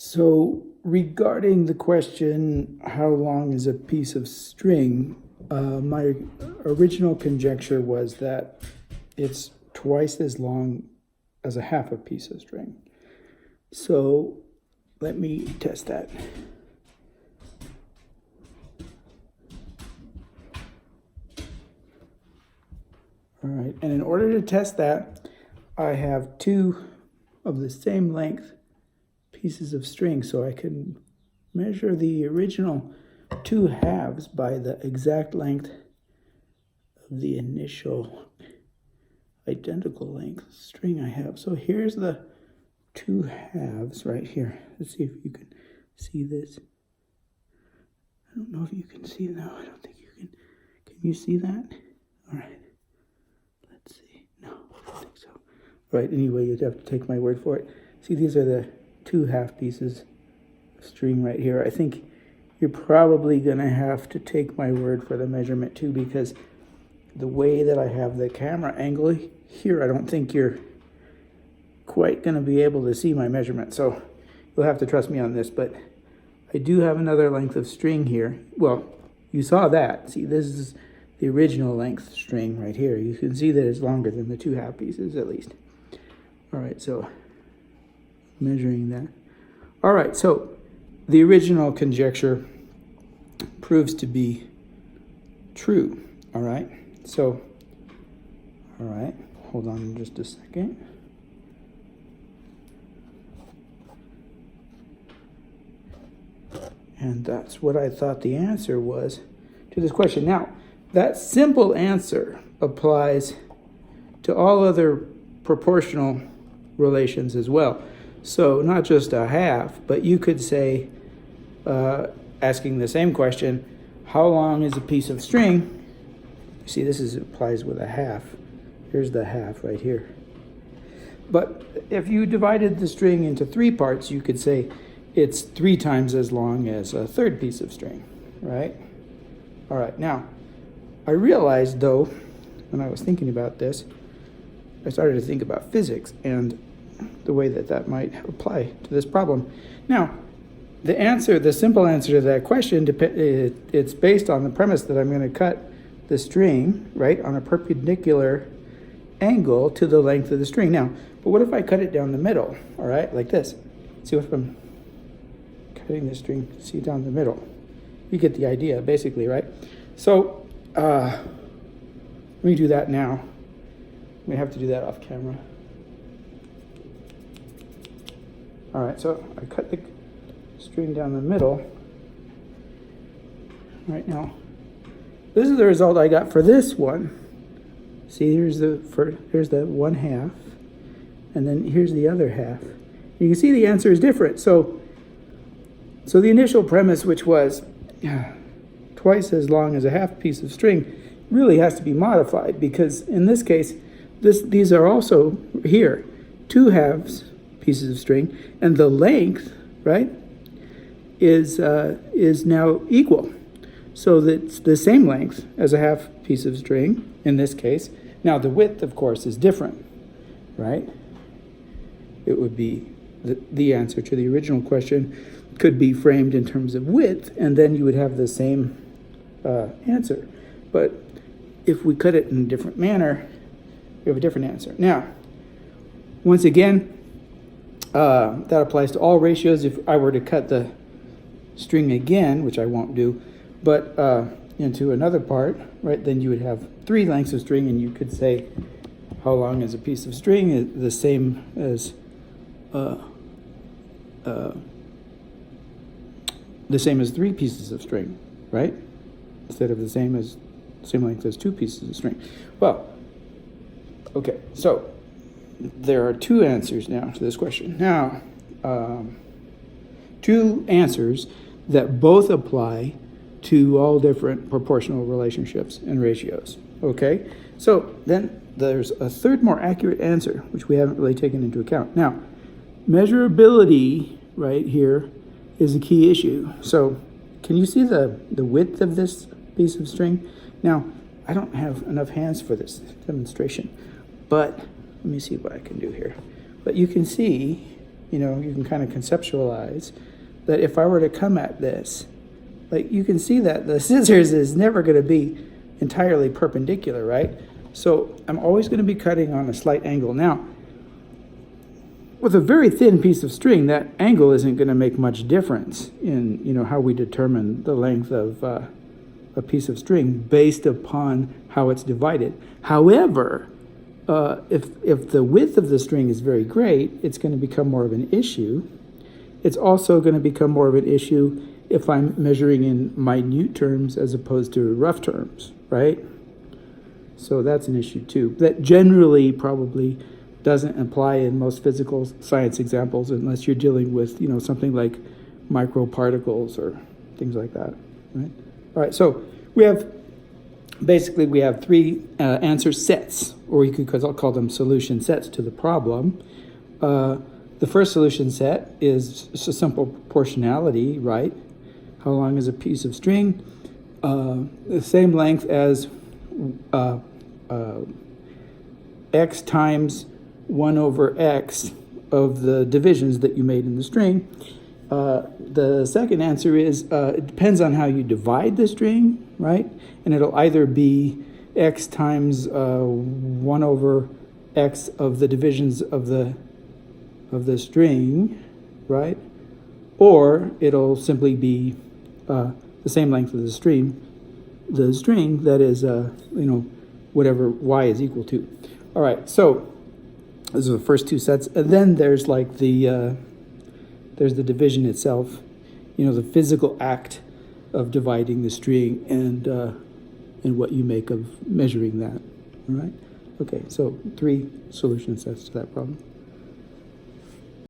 So regarding the question, how long is a piece of string, my original conjecture was that it's twice as long as a half a piece of string. So let me test that. All right, and in order to test that, I have two of the same length pieces of string, so I can measure the original two halves by the exact length of the initial identical length string I have. So here's the two halves right here. Let's see if you can see this. I don't know if you can see. No, I don't think you can. Can you see that? All right. Let's see. No, I don't think so. All right, anyway, you'd have to take my word for it. See, these are the two half pieces of string right here. I think you're probably going to have to take my word for the measurement too, because the way that I have the camera angle here, I don't think you're quite going to be able to see my measurement. So you'll have to trust me on this, but I do have another length of string here. Well, you saw that. See, this is the original length string right here. You can see that it's longer than the two half pieces at least. All right, so measuring that. All right, so the original conjecture proves to be true. All right, so, all right, hold on just a second. And that's what I thought the answer was to this question. Now, that simple answer applies to all other proportional relations as well. So not just a half, but you could say, asking the same question, how long is a piece of string? See, this applies with a half. Here's the half right here. But if you divided the string into three parts, you could say it's 3 times as long as a third piece of string, right? All right, now, I realized though, when I was thinking about this, I started to think about physics and the way that that might apply to this problem. Now, the simple answer to that question, it's based on the premise that I'm going to cut the string, right, on a perpendicular angle to the length of the string. Now, but what if I cut it down the middle, all right, like this? See what I'm cutting the string, see down the middle. You get the idea, basically, right? So, let me do that now. We have to do that off camera. All right, so I cut the string down the middle. Right now, this is the result I got for this one. See, here's the one half, and then here's the other half. You can see the answer is different. So the initial premise, which was twice as long as a half piece of string, really has to be modified, because in this case, these are also here, 2 halves pieces of string, and the length, right, is now equal. So that's the same length as a half piece of string in this case. Now the width, of course, is different, right? It would be the answer to the original question could be framed in terms of width, and then you would have the same answer. But if we cut it in a different manner, we have a different answer. Now, once again, that applies to all ratios. If I were to cut the string again, which I won't do, but into another part, right, then you would have 3 lengths of string, and you could say how long is a piece of string is the same as 3 pieces of string, right? Instead of the same length as 2 pieces of string. Well, okay, so there are 2 answers now to this question. Now, 2 answers that both apply to all different proportional relationships and ratios, okay? So then there's a third more accurate answer, which we haven't really taken into account. Now, measurability right here is a key issue. So can you see the width of this piece of string? Now, I don't have enough hands for this demonstration, but let me see what I can do here. But you can see you know, you can kind of conceptualize that if I were to come at this, like you can see that the scissors is never going to be entirely perpendicular, right? So I'm always going to be cutting on a slight angle. Now, with a very thin piece of string, that angle isn't going to make much difference in, you know, how we determine the length of a piece of string based upon how it's divided. However, if the width of the string is very great, it's going to become more of an issue. It's also going to become more of an issue if I'm measuring in minute terms as opposed to rough terms, right? So that's an issue too. That generally probably doesn't apply in most physical science examples unless you're dealing with, you know, something like microparticles or things like that, right? All right, so we have three answer sets, or you could call them solution sets to the problem. The first solution set is just a simple proportionality, right? How long is a piece of string? The same length as x times 1 over x of the divisions that you made in the string. The second answer is it depends on how you divide the string, right? And it'll either be x times 1 over x of the divisions of the string, right? Or it'll simply be the same length of the string that is, you know, whatever y is equal to. All right, so those are the first two sets, and then there's like there's the division itself, you know, the physical act of dividing the string and what you make of measuring that. All right, okay, so three solution sets to that problem.